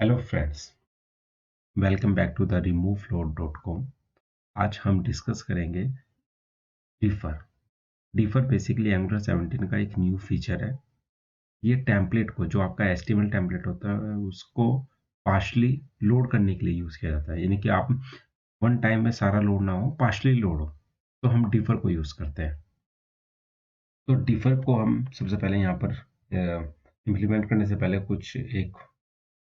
Hello friends, welcome back to the removefloat.com। आज हम discuss करेंगे डिफर। डिफर बेसिकली एंगुलर 17 का एक न्यू फीचर है। ये टेम्पलेट को, जो आपका एचटीएमएल टेम्पलेट होता है, उसको पार्शली लोड करने के लिए यूज़ किया जाता है। यानी कि आप वन टाइम में सारा लोड ना हो, पार्शली लोड हो, तो हम डिफर को यूज़ करते हैं। तो डिफर को हम सबसे पहले यहाँ पर इम्प्लीमेंट करने से पहले कुछ एक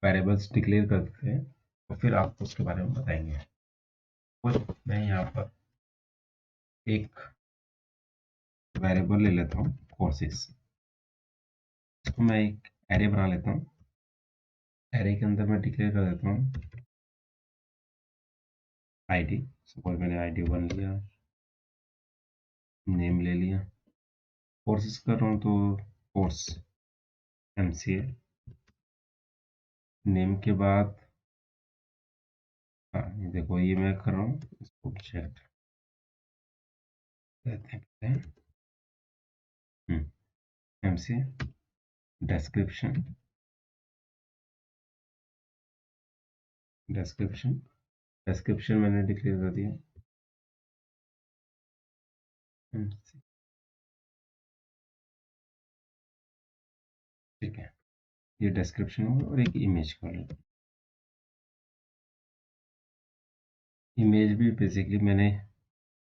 वेरिएबल्स डिक्लेयर करते हैं, और फिर आपको उसके बारे में बताएंगे। और मैं यहाँ पर एक वेरिएबल ले लेता हूँ कोर्सेस। इसको मैं एक एरे बना लेता हूँ। एरे के अंदर मैं डिक्लेयर कर देता हूँ आईडी। सपोज मैंने आईडी 1 लिया, नेम ले लिया। कोर्सेस कर रहा हूँ तो कोर्स एमसीए। नेम के बाद हाँ, ये देखो, ये मैं कर रहा हूँ, इसको चेक करते हैं। एमसीए डिस्क्रिप्शन डिस्क्रिप्शन डिस्क्रिप्शन मैंने डिक्लेयर कर दिया MC। ठीक है, ये डिस्क्रिप्शन होगा। और एक इमेज कर लेता हूँ। इमेज भी बेसिकली मैंने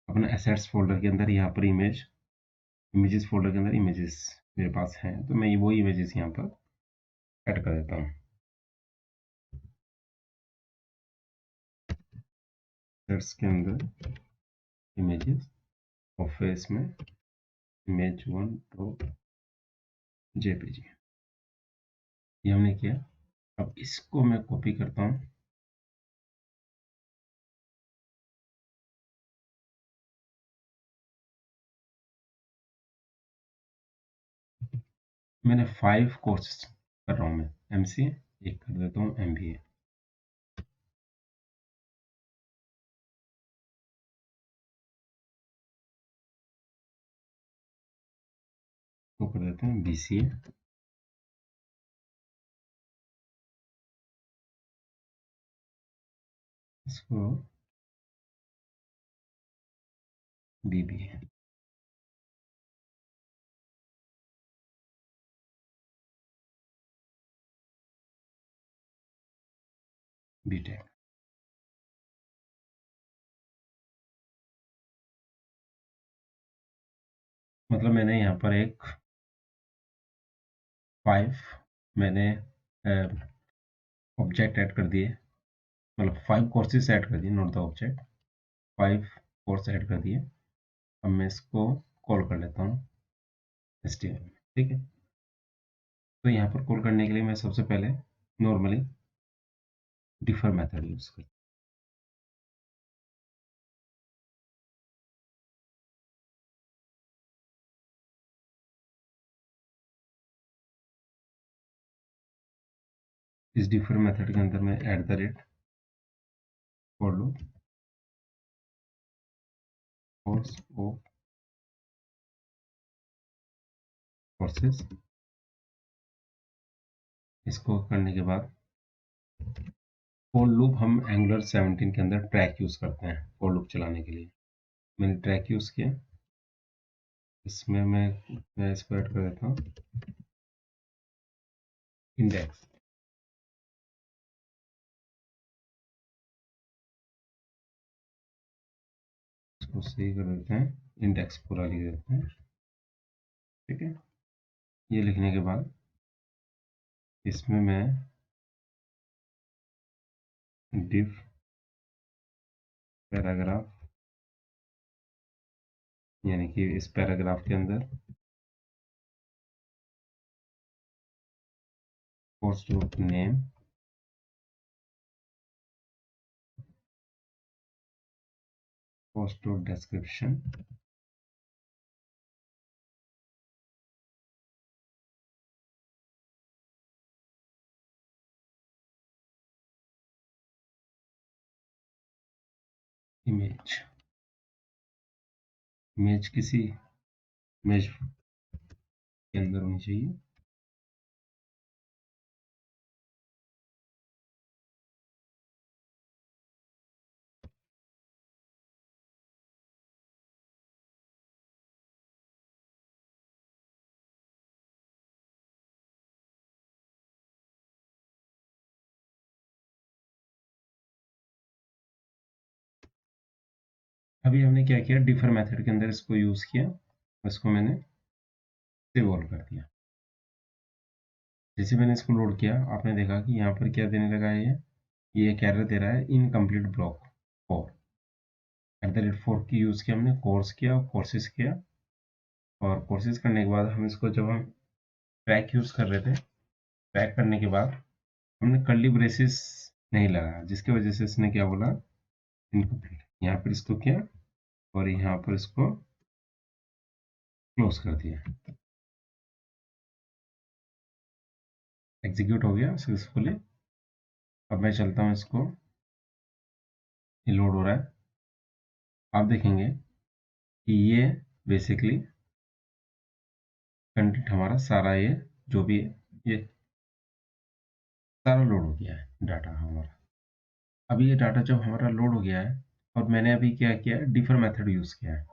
अपना एसेट्स फोल्डर के अंदर यहाँ पर इमेजेस फोल्डर के अंदर इमेजेस मेरे पास हैं, तो मैं वो इमेजेस यहाँ पर ऐड कर देता हूँ। एसेट्स के अंदर इमेजेस और फिर इसमें इमेज 1 डॉट जेपीजी, ये हमने किया। अब इसको मैं कॉपी करता हूँ। मैंने 5 कोर्सेस कर रहा हूँ, मैं एमसीए एक कर देता हूँ, एमबीए को कर देते हैं, बीसीए इसको बीबीए। बीटेक। मतलब मैंने यहाँ पर एक 5 मैंने ऑब्जेक्ट ऐड कर दिए, मतलब 5 कोर्सेस ऐड कर दिए, not the object. 5 course add कर दिए। अब मैं इसको कॉल कर लेता हूँ HTML। ठीक है, तो यहाँ पर कॉल करने के लिए मैं सबसे पहले नॉर्मली डिफर मेथड यूज करता हूँ। इस डिफर मेथड के अंदर मैं at the rate for loop course of courses, इसको करने के बाद फॉर लूप हम एंगुलर 17 के अंदर ट्रैक यूज करते हैं फॉर लूप चलाने के लिए। मैंने ट्रैक यूज किया। इसमें मैं इसको ऐड कर देता हूँ इंडेक्स। इसको सही कर देते हैं, इंडेक्स पूरा लिख देते हैं। ठीक है, ये लिखने के बाद इसमें मैं डिफ पैराग्राफ, यानी कि इस पैराग्राफ के अंदर course dot name course dot description image. Image किसी इमेज के अंदर होनी चाहिए। अभी हमने क्या किया, डिफर मेथड के अंदर इसको यूज किया, इसको मैंने सेव ऑल कर दिया। जैसे मैंने इसको लोड किया, आपने देखा कि यहाँ पर क्या देने लगा है, ये एक एरर दे रहा है, इनकम्प्लीट ब्लॉक फॉर। @4 की यूज किया हमने, कोर्स किया, कोर्सेज किया, और कोर्सेज करने के बाद हम इसको जब हम ट्रैक यूज कर रहे थे, ट्रैक करने के बाद हमने कर्ली ब्रेसेस नहीं लगाया, जिसकी वजह से इसने क्या बोला, इनकम्प्लीट। यहाँ पर इसको किया और यहाँ पर इसको क्लोज कर दिया, एग्जीक्यूट हो गया सक्सेसफुली। अब मैं चलता हूँ, इसको ये लोड हो रहा है। आप देखेंगे कि ये बेसिकली कंटेंट हमारा सारा, ये जो भी है, ये सारा लोड हो गया है डाटा हमारा। अभी ये डाटा जब हमारा लोड हो गया है, और मैंने अभी क्या किया है, डिफर मेथड यूज किया है।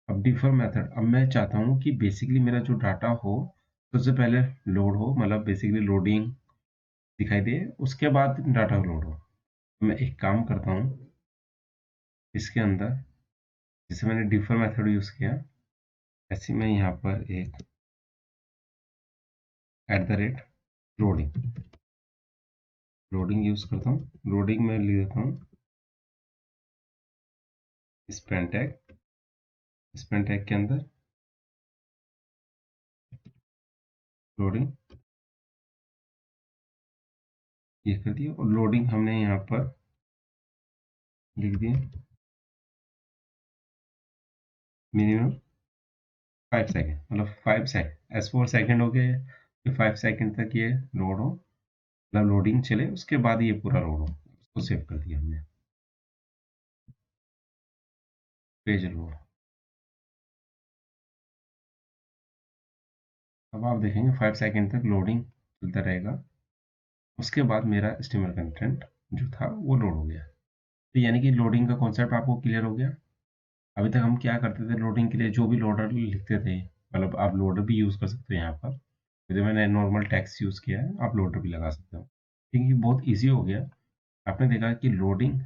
अब डिफर मेथड, अब मैं चाहता हूँ कि बेसिकली मेरा जो डाटा हो, सबसे पहले लोड हो, मतलब बेसिकली लोडिंग दिखाई दे, उसके बाद डाटा लोड हो। तो मैं एक काम करता हूँ, इसके अंदर जैसे मैंने डिफर मेथड यूज किया, ऐसे मैं यहाँ पर एक @लोडिंग लोडिंग यूज करता हूँ। लोडिंग में लिख देता हूँ स्पेन टैग, स्पेन टैग के अंदर लोडिंग ये कर दिया, और लोडिंग हमने यहाँ पर लिख दिया मिनिमम 5 सेकेंड, मतलब 5 सेकेंड, S4 सेकेंड हो गए कि 5 सेकेंड तक ये लोड हो, मतलब लोडिंग चले, उसके बाद ये पूरा लोड हो। उसको सेव कर दिया हमने, पेज लोड। अब आप देखेंगे 5 सेकेंड तक लोडिंग चलता रहेगा, उसके बाद मेरा एचटीएमएल कंटेंट जो था वो लोड हो गया। तो यानी कि लोडिंग का कॉन्सेप्ट आपको क्लियर हो गया। अभी तक हम क्या करते थे, लोडिंग के लिए जो भी लोडर लिखते थे, मतलब आप लोडर भी यूज़ कर सकते हो यहाँ पर। तो मैंने नॉर्मल टेक्स्ट यूज़ किया है, आप लोडर भी लगा सकते हो, क्योंकि बहुत ईजी हो गया। आपने देखा कि लोडिंग,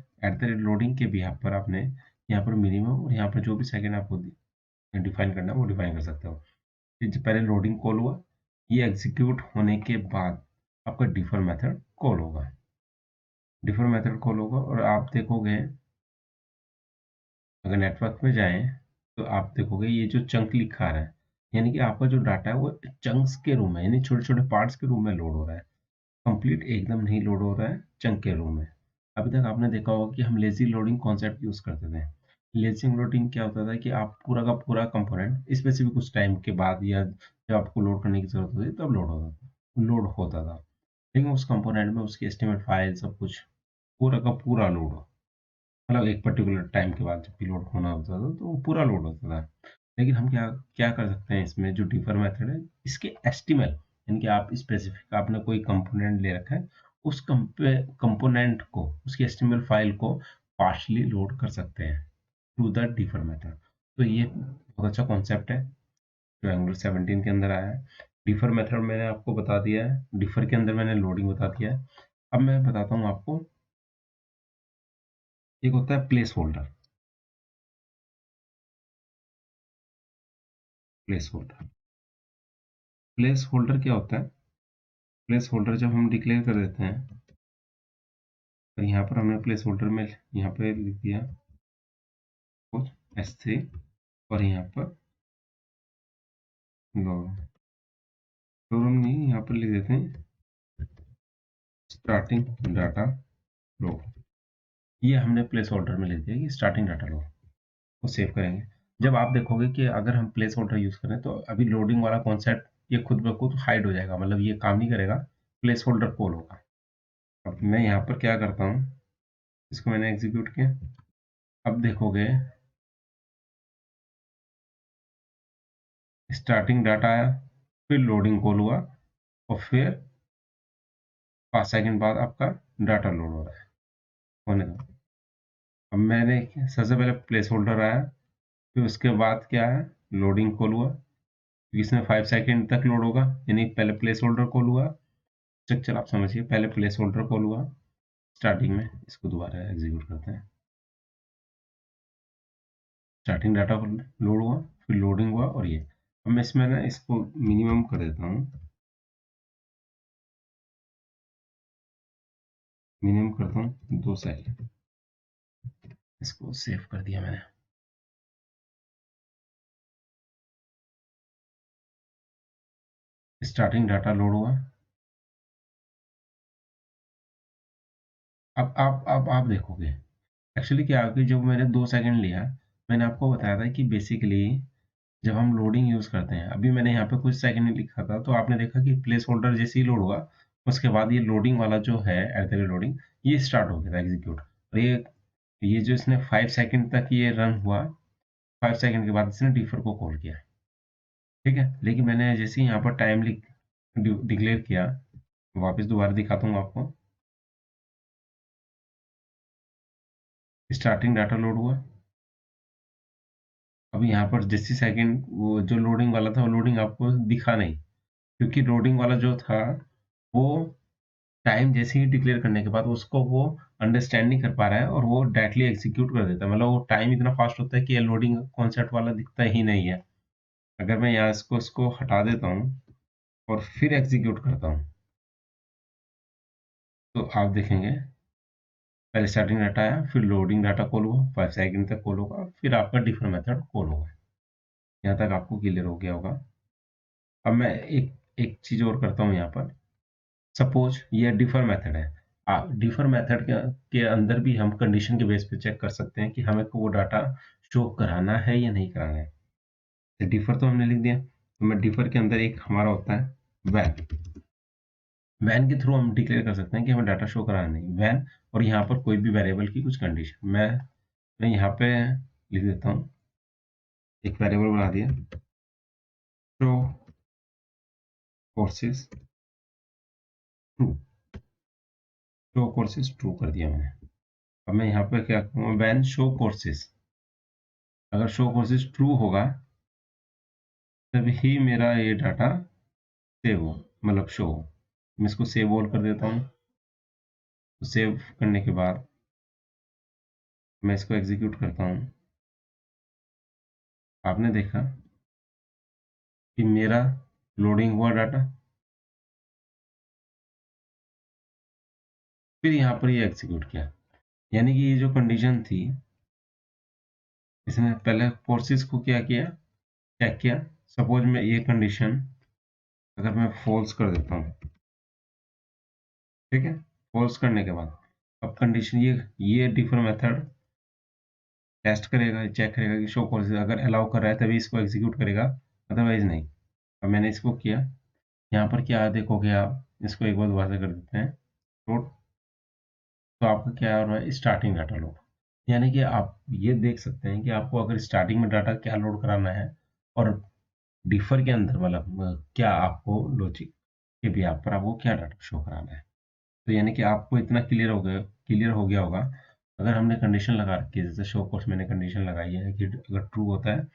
लोडिंग के बिहाफ पर आपने यहाँ पर मिनिमम और यहाँ पर जो भी सेकंड आपको डिफाइन करना है वो डिफाइन कर सकते हो। फिर जो पहले लोडिंग कॉल हुआ, ये एग्जीक्यूट होने के बाद आपका डिफर मेथड कॉल होगा, डिफर मेथड कॉल होगा, और आप देखोगे अगर नेटवर्क में जाएं तो आप देखोगे ये जो चंक लिखा है, यानी कि आपका जो डाटा है वो चंक्स के रूम में, यानी छोटे छोटे पार्ट्स के रूम में लोड हो रहा है, कंप्लीट एकदम नहीं लोड हो रहा है चंक के रूम में। अभी तक आपने देखा होगा कि हम लेजी लोडिंग कॉन्सेप्ट यूज करते थे। लेजी लोडिंग क्या होता था कि आप पूरा का पूरा कंपोनेंट स्पेसिफिक कुछ टाइम के बाद, या जब आपको लोड करने की जरूरत होती तब लोड होता था, लेकिन उस कंपोनेंट में उसकी एस्टिमेट फाइल सब कुछ पूरा का पूरा लोड हो, मतलब एक पर्टिकुलर टाइम के बाद जब भी लोड होना होता था तो वो पूरा लोड होता था। लेकिन हम क्या क्या कर सकते हैं, इसमें जो डिफर मेथड है, इसके एस्टिमेट, यानी कि आप स्पेसिफिक आपने कोई कंपोनेंट ले रखा है, उस कंपोनेंट को, उसकी एस्टिमेट फाइल को पार्शली लोड कर सकते हैं थ्रू द डिफर मेथड। तो ये बहुत अच्छा कॉन्सेप्ट है जो एंगुलर 17 के अंदर आया है। डिफर मेथड मैंने आपको बता दिया है, डिफर के अंदर मैंने लोडिंग बता दिया है। अब मैं बताता हूँ आपको, एक होता है place holder. Place holder, place holder क्या होता है, प्लेस होल्डर जब हम डिक्लेयर कर देते हैं, तो यहाँ पर हमने प्लेस होल्डर में यहाँ पे लिख दिया कुछ S3, और यहाँ पर हम नहीं, यहाँ पर लिख देते हैं स्टार्टिंग डाटा लो। ये हमने प्लेस होल्डर में लिख दिया कि स्टार्टिंग डाटा लो, को सेव करेंगे। जब आप देखोगे कि अगर हम प्लेस होल्डर यूज करें तो अभी लोडिंग वाला कॉन्सेप्ट ये खुद ब खुद हाइड हो जाएगा, मतलब ये काम नहीं करेगा, प्लेस होल्डर कॉल होगा। अब मैं यहाँ पर क्या करता हूँ, इसको मैंने एग्जीक्यूट किया, अब देखोगे स्टार्टिंग डाटा आया, फिर लोडिंग कॉल हुआ, और फिर 5 सेकंड बाद आपका डाटा लोड हो रहा है, होने दो। अब मैंने सबसे पहले प्लेस होल्डर आया, फिर उसके बाद क्या है, लोडिंग कॉल हुआ, क्योंकि इसमें 5 सेकंड तक लोड होगा, यानी पहले प्लेस होल्डर कॉल हुआ। स्ट्रक्चर आप समझिए, पहले प्लेस होल्डर कॉल हुआ स्टार्टिंग में, इसको दोबारा एग्जीक्यूट करते हैं। स्टार्टिंग डाटा लोड हुआ, फिर लोडिंग हुआ और ये। अब मैं इसमें ना इसको मिनिमम कर देता हूँ, मिनिमम करता हूँ 2 सेकंड। इसको सेव कर दिया मैंने। स्टार्टिंग डाटा लोड हुआ। अब आप देखोगे एक्चुअली क्या है कि जो मैंने 2 सेकंड लिया, मैंने आपको बताया था कि बेसिकली जब हम लोडिंग यूज़ करते हैं, अभी मैंने यहाँ पे कुछ सेकंड ही लिखा था, तो आपने देखा कि प्लेस होल्डर जैसे ही लोड हुआ, उसके बाद ये लोडिंग वाला जो है एट द रेट लोडिंग, ये स्टार्ट हो गया था एग्जीक्यूट। और ये जो इसने 5 सेकंड तक ये रन हुआ, 5 सेकंड के बाद इसने डिफर को कॉल किया, ठीक है। लेकिन मैंने जैसे ही यहाँ पर टाइम डिक्लेयर किया, वापस दोबारा दिखाता हूँ आपको। स्टार्टिंग डाटा लोड हुआ। अब यहाँ पर जैसे सेकंड वो जो लोडिंग वाला था, वो लोडिंग आपको दिखा नहीं, क्योंकि लोडिंग वाला जो था वो टाइम जैसे ही डिक्लेयर करने के बाद उसको वो अंडरस्टैंड नहीं कर पा रहा है और वो डायरेक्टली एग्जीक्यूट कर देता है। मतलब वो टाइम इतना फास्ट होता है कि ये लोडिंग कॉन्सेप्ट वाला दिखता ही नहीं है। अगर मैं यहाँ इसको हटा देता हूँ और फिर एग्जीक्यूट करता हूँ, तो आप देखेंगे पहले स्टार्टिंग डाटा आया, फिर लोडिंग डाटा कॉल हुआ, 5 सेकंड तक कॉल होगा, फिर आपका डिफर मेथड कॉल होगा। यहाँ तक आपको क्लियर हो गया होगा। अब मैं एक एक चीज और करता हूँ यहाँ पर। सपोज ये डिफर मेथड है, डिफर मेथड के अंदर भी हम कंडीशन के बेस पे चेक कर सकते हैं कि हमें को वो डाटा शो कराना है या नहीं कराना है। तो डिफर तो हमने लिख दिया, तो मैं डिफर के अंदर एक हमारा होता है वैन। वैन के थ्रू हम डिक्लेयर कर सकते हैं कि हमें डाटा शो कराना नहीं, वैन। और यहाँ पर कोई भी वेरिएबल की कुछ कंडीशन मैं यहाँ पे लिख देता हूँ, एक वेरिएबल बना दिया, show courses true. Show courses true कर दिया मैंने। अब मैं यहाँ पे क्या करूँगा, वैन शो कोर्सेज। अगर शो कोर्सेज ट्रू होगा तभी मेरा ये डाटा सेव हो, मतलब शो हो। मैं इसको सेव ऑल कर देता हूँ। तो सेव करने के बाद मैं इसको एग्जीक्यूट करता हूँ। आपने देखा कि मेरा लोडिंग हुआ डाटा, फिर यहाँ पर ये एग्जीक्यूट किया। यानी कि ये जो कंडीशन थी, इसने पहले कोर्सेज को क्या किया, चेक किया। सपोज मैं ये कंडीशन अगर मैं फॉल्स कर देता हूँ, ठीक है। फॉल्स करने के बाद अब कंडीशन ये डिफर मेथड टेस्ट करेगा, चेक करेगा कि शो कोर्सेज अगर अलाउ कर रहा है तभी इसको एग्जीक्यूट करेगा, अदरवाइज नहीं। अब मैंने इसको किया, यहाँ पर क्या देखोगे आप, इसको एक बार दोबारा से कर देते हैं लोड। तो आपका क्या हो रहा है, स्टार्टिंग डाटा लोड। यानी कि आप ये देख सकते हैं कि आपको अगर स्टार्टिंग में डाटा क्या लोड कराना है और डिफर के अंदर मतलब क्या आपको लॉजिक के भी आप पर आपको क्या डाटा शो कराना है। तो यानी कि आपको इतना क्लियर हो गया होगा। अगर हमने कंडीशन लगा रखी है, जैसे शो कोर्स मैंने कंडीशन लगाई है कि अगर ट्रू होता है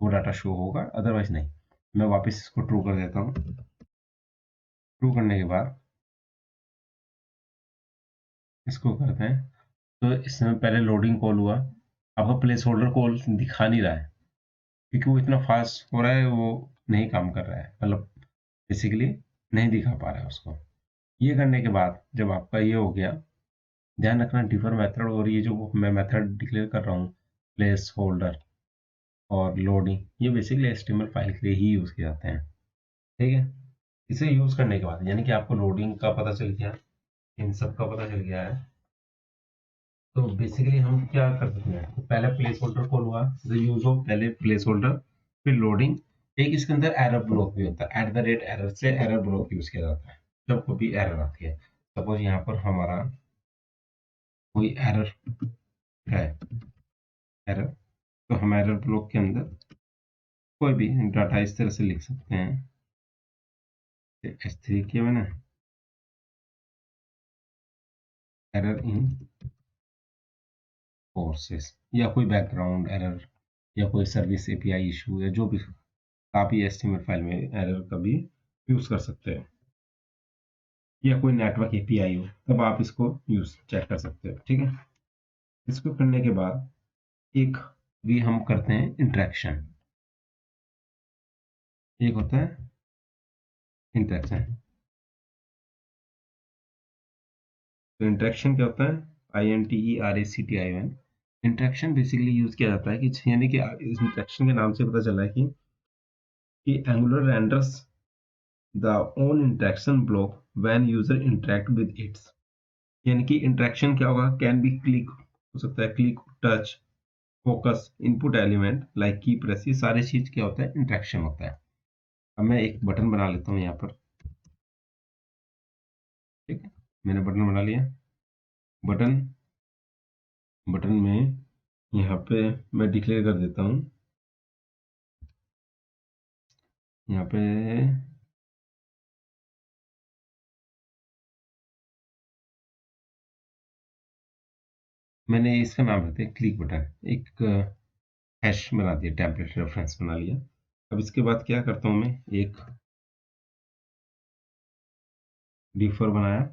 वो डाटा शो होगा, अदरवाइज नहीं। मैं वापस इसको ट्रू कर देता हूँ। ट्रू करने के बाद इसको करते हैं, तो इसमें पहले लोडिंग कॉल हुआ। आपका प्लेस होल्डर कॉल दिखा नहीं रहा है, क्योंकि वो इतना फास्ट हो रहा है, वो नहीं काम कर रहा है, मतलब बेसिकली नहीं दिखा पा रहा है उसको। ये करने के बाद जब आपका ये हो गया, ध्यान रखना डिफर मेथड और ये जो मैं मेथड डिक्लेयर कर रहा हूँ, प्लेस होल्डर और लोडिंग, ये बेसिकली एचटीएमएल फाइल के लिए ही यूज़ किए जाते हैं, ठीक है। इसे यूज़ करने के बाद यानी कि आपको लोडिंग का पता चल गया, इन सब का पता चल गया है। तो बेसिकली हम क्या कर सकते हैं, तो पहले प्लेस होल्डर कॉल हुआ, द यूज ऑफ पहले प्लेस होल्डर, फिर लोडिंग। एक इसके अंदर एरर ब्लॉक भी होता है, एट द रेट एरर से एरर ब्लॉक यूज किया जाता है जब कोई भी एरर आती है। सपोज यहाँ पर हमारा कोई एरर है, एरर, तो हम एरर ब्लॉक के अंदर कोई भी डाटा इस तरह से लिख सकते हैं। S3 किया मैंने, एरर इन कोर्सेस, या कोई बैकग्राउंड एरर, या कोई सर्विस एपीआई इशू, या जो भी आप ये एचटीएमएल फाइल में एरर का भी यूज कर सकते हैं, या कोई नेटवर्क एपीआई हो तब आप इसको यूज चेक कर सकते हो, ठीक है। इसको करने के बाद एक भी हम करते हैं इंटरेक्शन। एक होता है इंटरेक्शन। तो इंटरेक्शन क्या होता है? INTERACTION। इंटरेक्शन बेसिकली यूज किया जाता है कि यानी कि इस इंटरेक्शन के नाम से पता चला है कि angular renders the own interaction block when user interact with its. यानी कि इंटरेक्शन क्या होगा? कैन बी क्लिक, हो सकता है click, touch, focus, input element like की प्रेस, ये सारे चीज क्या होता है? इंटरेक्शन होता है। अब मैं एक बटन बना लेता हूँ यहाँ पर। ठीक है, मैंने बटन बना लिया। बटन बटन में यहाँ पे मैं डिक्लेयर कर देता हूँ, यहाँ पे मैंने इसका नाम रखते हैं क्लिक बटन। एक हैश बना दिया, टेम्पलेट रेफरेंस बना लिया। अब इसके बाद क्या करता हूँ, मैं एक डिफर बनाया।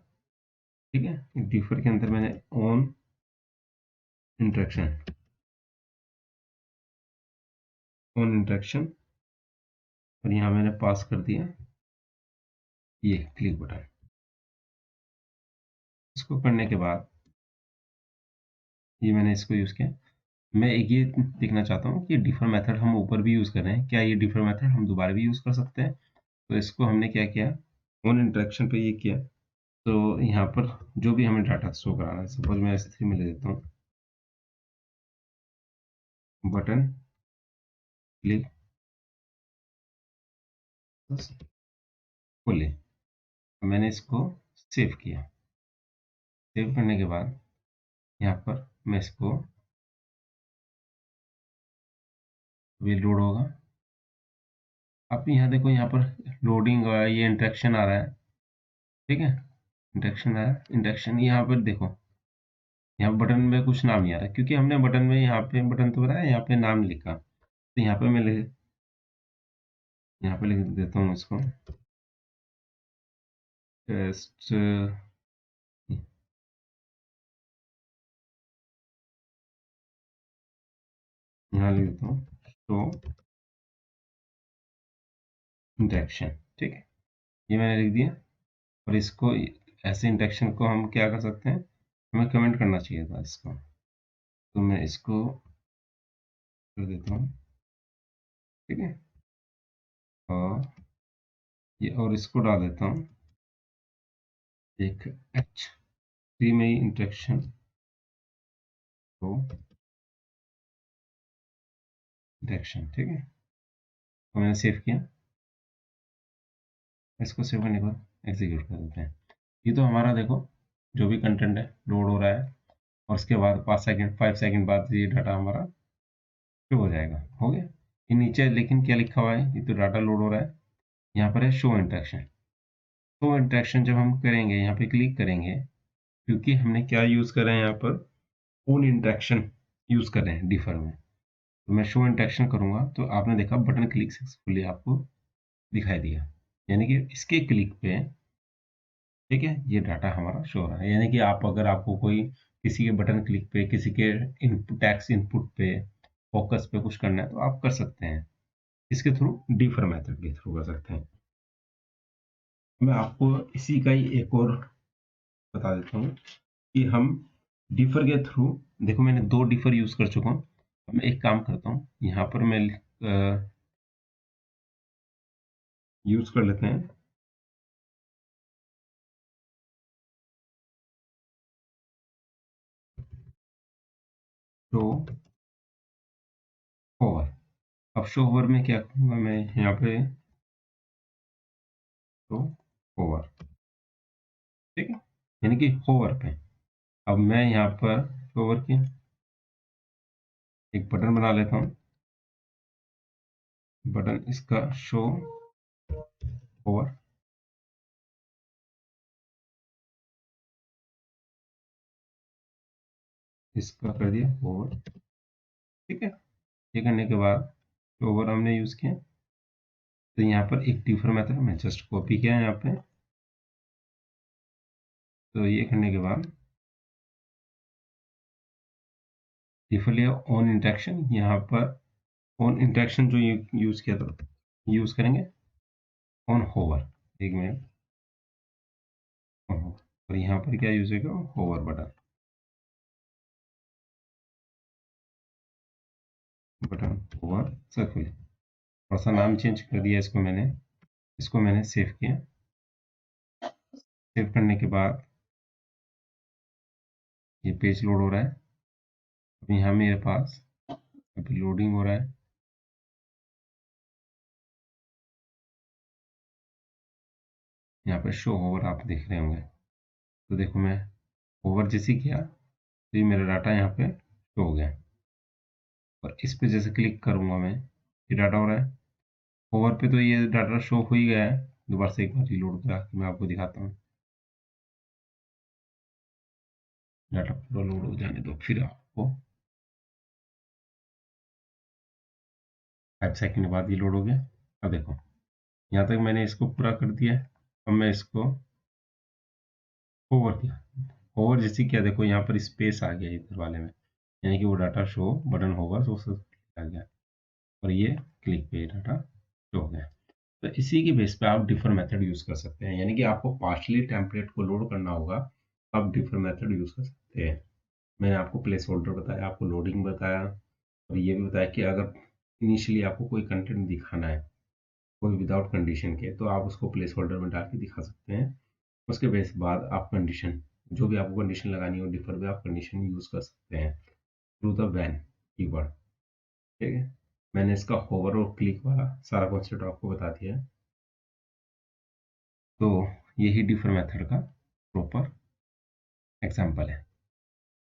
ठीक है, डिफर के अंदर मैंने ऑन इंटरेक्शन, ऑन इंटरेक्शन, और यहाँ मैंने पास कर दिया ये क्लिक बटन। इसको करने के बाद ये मैंने इसको यूज किया। मैं एक ये देखना चाहता हूँ कि डिफर मेथड हम ऊपर भी यूज कर रहे हैं क्या, ये डिफर मेथड हम दोबारा भी यूज कर सकते हैं। तो इसको हमने क्या किया, ऑन इंटरेक्शन पे ये किया। तो यहाँ पर जो भी हमें डाटा शो कराना है, सपोज मैं S3 में ले देता हूँ, बटन क्लिक खोले। मैंने इसको सेव किया। सेव करने के बाद यहाँ पर मैं इसको, अभी लोड होगा। अब यहाँ देखो, यहाँ पर लोडिंग हो रहा है, ये इंटरेक्शन आ रहा है। ठीक है, इंटरेक्शन आया, इंटरेक्शन यहाँ पर देखो, यहाँ बटन में कुछ नाम नहीं आ रहा क्योंकि हमने बटन में, यहाँ पे बटन तो बनाया, यहाँ पे नाम लिखा। तो यहाँ पे लिख देता हूँ इसको टेस्ट, यहाँ लिख देता हूँ शो इंटरेक्शन। ठीक है, ये मैंने लिख दिया। और इसको, ऐसे इंटरेक्शन को हम क्या कर सकते हैं, हमें कमेंट करना चाहिए था इसको। तो मैं इसको कर देता हूँ। ठीक है, और ये, और इसको डाल देता हूँ एक H3 में ही इंटरेक्शन को इंटरेक्शन। ठीक है, तो मैंने सेव किया। इसको सेव करने के बाद एग्जीक्यूट कर देते हैं। ये तो हमारा देखो, जो भी कंटेंट है लोड हो रहा है, और उसके बाद 5 सेकंड 5 सेकंड बाद ये डाटा हमारा शो हो जाएगा। हो गया। ये नीचे लेकिन क्या लिखा हुआ है, ये तो डाटा लोड हो रहा है, यहाँ पर है शो इंटरेक्शन। शो इंटरेक्शन जब हम करेंगे, यहाँ पे क्लिक करेंगे, क्योंकि हमने क्या यूज कर रहे हैं यहाँ पर, ओन इंटरेक्शन यूज कर रहे हैं डिफर में। तो मैं शो इंटरेक्शन करूंगा तो आपने देखा बटन क्लिक सक्सेसफुली आपको दिखाई दिया। यानी कि इसके क्लिक पे, ठीक है, ये डाटा हमारा शो हो रहा है। यानी कि आप, अगर आपको कोई किसी के बटन क्लिक पे, किसी के इनपुट, टैक्स इनपुट पे, फोकस पे कुछ करना है तो आप कर सकते हैं। इसके थ्रू, डिफर मेथड के थ्रू कर सकते हैं। मैं आपको इसी का ही एक और बता देता हूँ कि हम डिफर के थ्रू, देखो मैंने 2 डिफर यूज कर चुका हूँ। अब मैं एक काम करता हूँ, यहाँ पर मैं यूज कर लेते हैं शो ओवर। अब शो ओवर में क्या करूँगा, मैं यहाँ पे शो ओवर। ठीक है, यानी कि होवर पे। अब मैं यहाँ पर शो ओवर किया, एक बटन बना लेता हूँ। बटन इसका शो ओवर, इसका कर दिया ओवर। ठीक है, ये करने के बाद ओवर हमने यूज किया। तो यहाँ पर एक डिफर मेथड मैं जस्ट कॉपी किया है यहाँ पे। तो ये करने के बाद डिफर लिया ऑन इंटरेक्शन, यहाँ पर ऑन इंटरेक्शन जो यूज किया था यूज करेंगे ऑन होवर, एक मिनट, और यहाँ पर क्या यूज होगा, होवर बटन, होवर सर्कुलर। थोड़ा सा नाम चेंज कर दिया इसको मैंने सेव किया। सेव करने के बाद ये पेज लोड हो रहा है। अब यहाँ मेरे पास अभी लोडिंग हो रहा है। यहाँ पर शो होवर आप देख रहे होंगे, तो देखो मैं होवर जैसे किया तो ये मेरा डाटा यहाँ पे शो हो गया, और इस पे जैसे क्लिक करूंगा मैं, ये डाटा हो रहा है होवर पे, तो ये डाटा शो हो ही गया है। दोबारा से एक बार रिलोड करा के मैं आपको दिखाता हूँ। डाटा पूरा लोड हो जाने दो, फिर आपको 5 सेकंड बाद ये लोड हो गया। अब देखो यहाँ तक मैंने इसको पूरा कर दिया है। अब मैं इसको होवर किया, होवर जैसे किया, देखो यहाँ पर स्पेस आ गया इधर वाले में, यानी कि वो डाटा शो बटन होगा तो उससे आ गया, और ये क्लिक पे डाटा शो हो गया। तो इसी की बेस पे आप डिफर मेथड यूज कर सकते हैं, यानी कि आपको पार्शली टेम्पलेट को लोड करना होगा, आप डिफर मेथड यूज कर सकते हैं। मैंने आपको प्लेस होल्डर बताया, आपको लोडिंग बताया, और ये भी बताया कि अगर इनिशियली आपको कोई कंटेंट दिखाना है कोई विदाउट कंडीशन के, तो आप उसको प्लेस होल्डर में डाल के दिखा सकते हैं। उसके बेस बाद आप कंडीशन, जो भी आपको कंडीशन लगानी हो डिफर में, आप कंडीशन यूज कर सकते हैं थ्रू द व्हेन कीवर्ड। ठीक है, मैंने इसका होवर और क्लिक वाला सारा कॉन्सेप्ट आपको बता दिया है। तो यही डिफर मेथड का प्रॉपर एग्जाम्पल है।